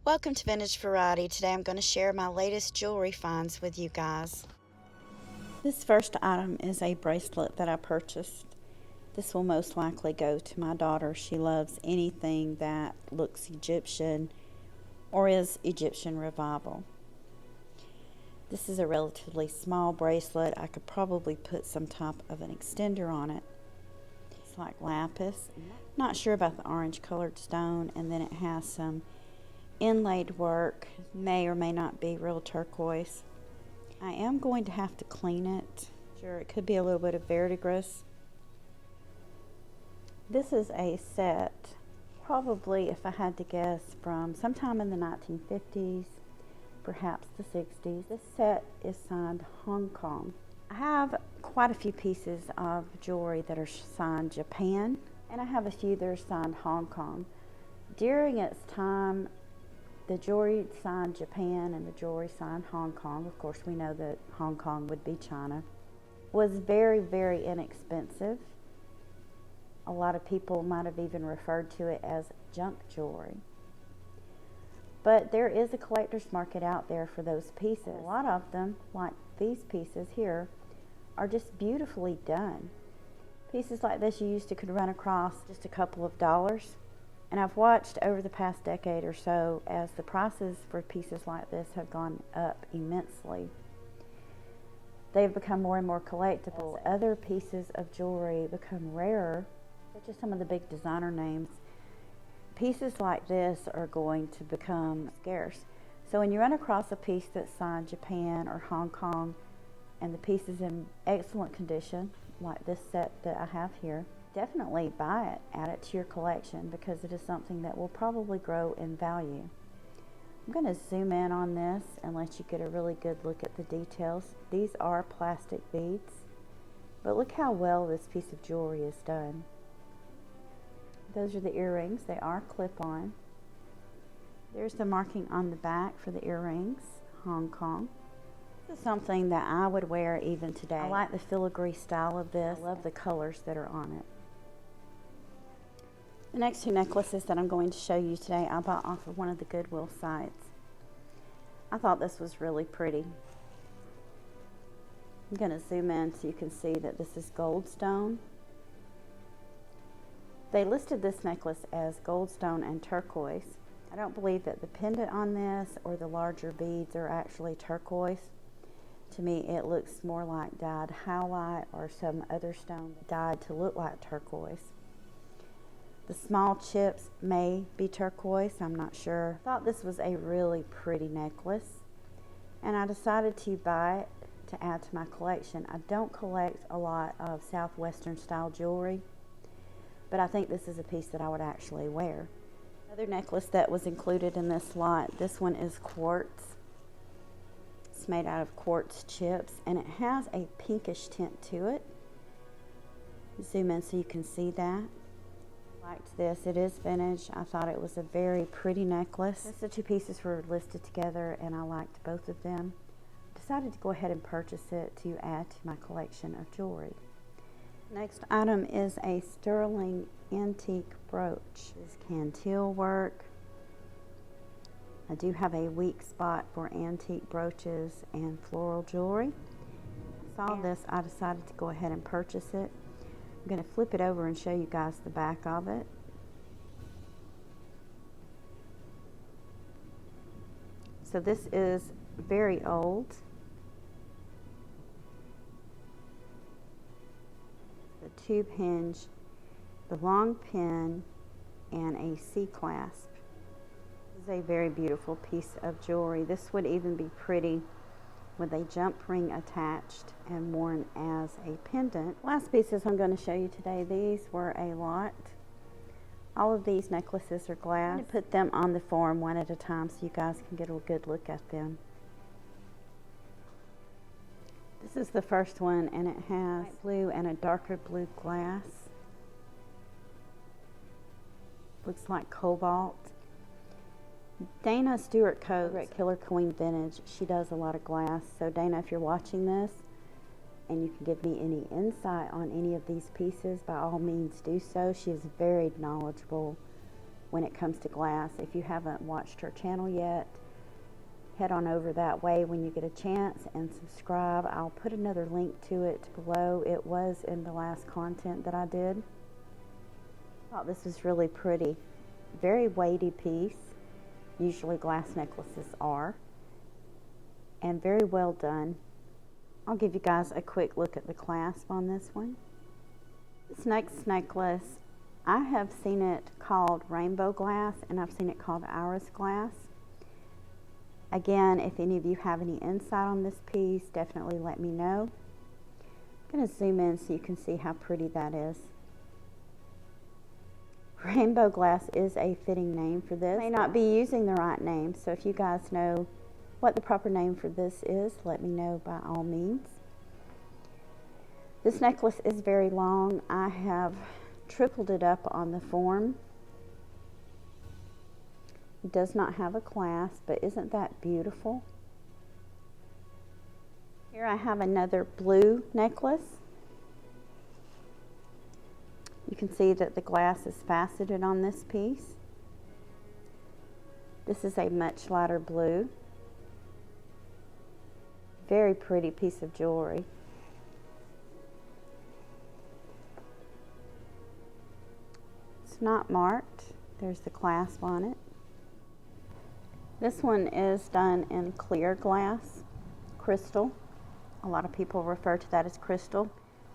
Welcome to Vintage Variety. Today I'm going to share my latest jewelry finds with you guys. This first item is a bracelet that I purchased. This will most likely go to my daughter. She loves anything that looks Egyptian or is Egyptian revival. This is a relatively small bracelet. I could probably put some type of an extender on it. It's like lapis. Not sure about the orange colored stone, and then it has some inlaid work, may or may not be real turquoise. I am going to have to clean it. Sure, it could be a little bit of verdigris. This is a set, probably, if I had to guess, from sometime in the 1950s, perhaps the 60s. This set is signed Hong Kong. I have quite a few pieces of jewelry that are signed Japan, and I have a few that are signed Hong Kong. During its time, the jewelry signed Japan and the jewelry signed Hong Kong, of course we know that Hong Kong would be China, was very, very inexpensive. A lot of people might have even referred to it as junk jewelry. But there is a collector's market out there for those pieces. A lot of them, like these pieces here, are just beautifully done. Pieces like this you used to could run across just a couple of dollars. And I've watched over the past decade or so as the prices for pieces like this have gone up immensely. They've become more and more collectible. Other pieces of jewelry become rarer, such as some of the big designer names. Pieces like this are going to become scarce. So when you run across a piece that's signed Japan or Hong Kong, and the piece is in excellent condition, like this set that I have here, definitely buy it, add it to your collection, because it is something that will probably grow in value. I'm going to zoom in on this and let you get a really good look at the details. These are plastic beads, but look how well this piece of jewelry is done. Those are the earrings. They are clip-on. There's the marking on the back for the earrings, Hong Kong. This is something that I would wear even today. I like the filigree style of this. I love the colors that are on it. The next two necklaces that I'm going to show you today, I bought off of one of the Goodwill sites. I thought this was really pretty. I'm going to zoom in so you can see that this is goldstone. They listed this necklace as goldstone and turquoise. I don't believe that the pendant on this or the larger beads are actually turquoise. To me, it looks more like dyed howlite or some other stone dyed to look like turquoise. The small chips may be turquoise, I'm not sure. I thought this was a really pretty necklace, and I decided to buy it to add to my collection. I don't collect a lot of Southwestern style jewelry, but I think this is a piece that I would actually wear. Another necklace that was included in this lot, this one is quartz. It's made out of quartz chips, and it has a pinkish tint to it. Zoom in so you can see that. I liked this. It is vintage. I thought it was a very pretty necklace. The two pieces were listed together, and I liked both of them. I decided to go ahead and purchase it to add to my collection of jewelry. Next item is a sterling antique brooch. This is Cantil work. I do have a weak spot for antique brooches and floral jewelry. I saw this, I decided to go ahead and purchase it. I'm going to flip it over and show you guys the back of it. So this is very old. The tube hinge, the long pin, and a C-clasp. This is a very beautiful piece of jewelry. This would even be pretty with a jump ring attached and worn as a pendant. Last pieces I'm going to show you today, these were a lot. All of these necklaces are glass. I'm going to put them on the form one at a time so you guys can get a good look at them. This is the first one, and it has blue and a darker blue glass. Looks like cobalt. Dana Stewart Co. at Killer Queen Vintage, she does a lot of glass. So Dana, if you're watching this and you can give me any insight on any of these pieces, by all means do so. She is very knowledgeable when it comes to glass. If you haven't watched her channel yet, head on over that way when you get a chance and subscribe. I'll put another link to it below. It was in the last content that I did. I thought this was really pretty. Very weighty piece. Usually glass necklaces are. And very well done. I'll give you guys a quick look at the clasp on this one. This next necklace, I have seen it called rainbow glass and I've seen it called iris glass. Again, if any of you have any insight on this piece, definitely let me know. I'm going to zoom in so you can see how pretty that is. Rainbow glass is a fitting name for this. I may not be using the right name, so if you guys know what the proper name for this is, let me know by all means. This necklace is very long. I have tripled it up on the form. It does not have a clasp, but isn't that beautiful? Here I have another blue necklace. You can see that the glass is faceted on this piece. This is a much lighter blue. Very pretty piece of jewelry. It's not marked. There's the clasp on it. This one is done in clear glass, crystal. A lot of people refer to that as crystal.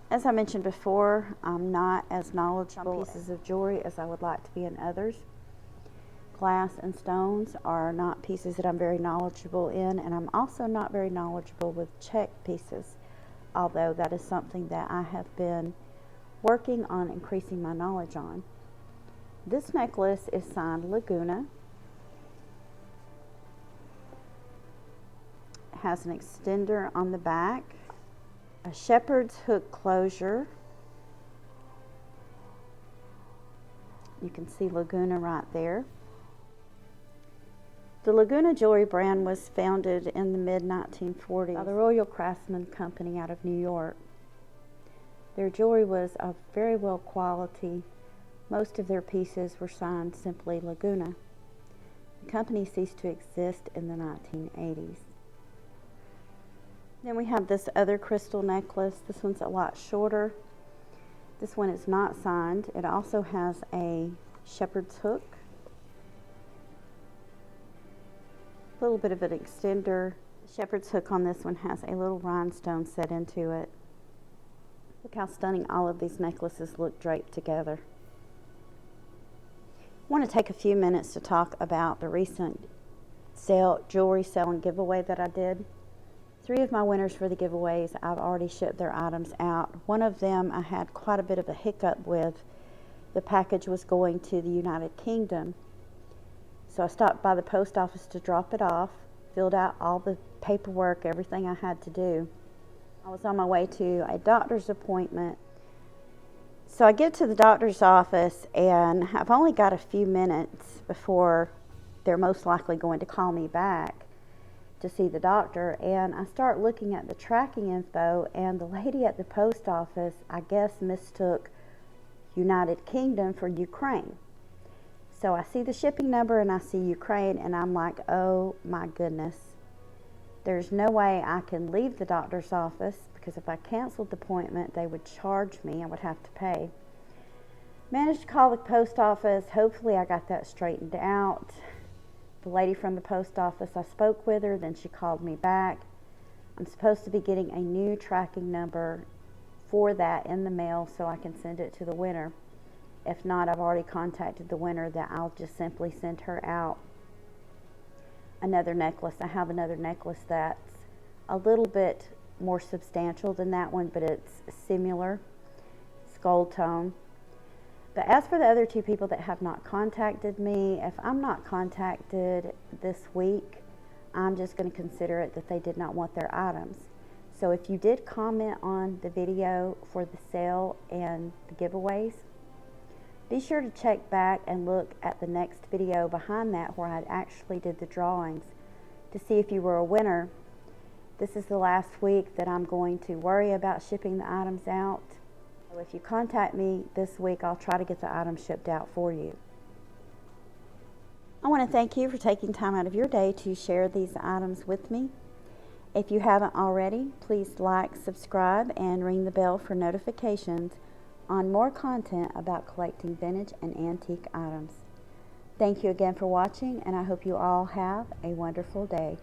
As I mentioned before, I'm not as knowledgeable on pieces of jewelry as I would like to be in others. Glass and stones are not pieces that I'm very knowledgeable in, and I'm also not very knowledgeable with check pieces, although that is something that I have been working on increasing my knowledge on. This necklace is signed Laguna. It has an extender on the back, a shepherd's hook closure. You can see Laguna right there. The Laguna jewelry brand was founded in the mid-1940s by the Royal Craftsman Company out of New York. Their jewelry was of very well quality. Most of their pieces were signed simply Laguna. The company ceased to exist in the 1980s. Then we have this other crystal necklace. This one's a lot shorter. This one is not signed. It also has a shepherd's hook. A little bit of an extender. The shepherd's hook on this one has a little rhinestone set into it. Look how stunning all of these necklaces look draped together. I want to take a few minutes to talk about the recent jewelry sale and giveaway that I did. 3 of my winners for the giveaways, I've already shipped their items out. One of them I had quite a bit of a hiccup with. The package was going to the United Kingdom. So I stopped by the post office to drop it off, filled out all the paperwork, everything I had to do. I was on my way to a doctor's appointment. So I get to the doctor's office and I've only got a few minutes before they're most likely going to call me back to see the doctor. And I start looking at the tracking info, and the lady at the post office, I guess, mistook United Kingdom for Ukraine. So I see the shipping number and I see Ukraine, and I'm like, oh my goodness. There's no way I can leave the doctor's office, because if I canceled the appointment, they would charge me. I would have to pay. Managed to call the post office. Hopefully I got that straightened out. The lady from the post office, I spoke with her, then she called me back. I'm supposed to be getting a new tracking number for that in the mail so I can send it to the winner. If not, I've already contacted the winner that I'll just simply send her out another necklace. I have another necklace that's a little bit more substantial than that one, but it's similar. It's gold tone. But as for the other 2 people that have not contacted me, if I'm not contacted this week, I'm just going to consider it that they did not want their items. So if you did comment on the video for the sale and the giveaways, be sure to check back and look at the next video behind that where I actually did the drawings to see if you were a winner. This is the last week that I'm going to worry about shipping the items out. So if you contact me this week, I'll try to get the items shipped out for you. I want to thank you for taking time out of your day to share these items with me. If you haven't already, please like, subscribe, and ring the bell for notifications on more content about collecting vintage and antique items. Thank you again for watching, and I hope you all have a wonderful day.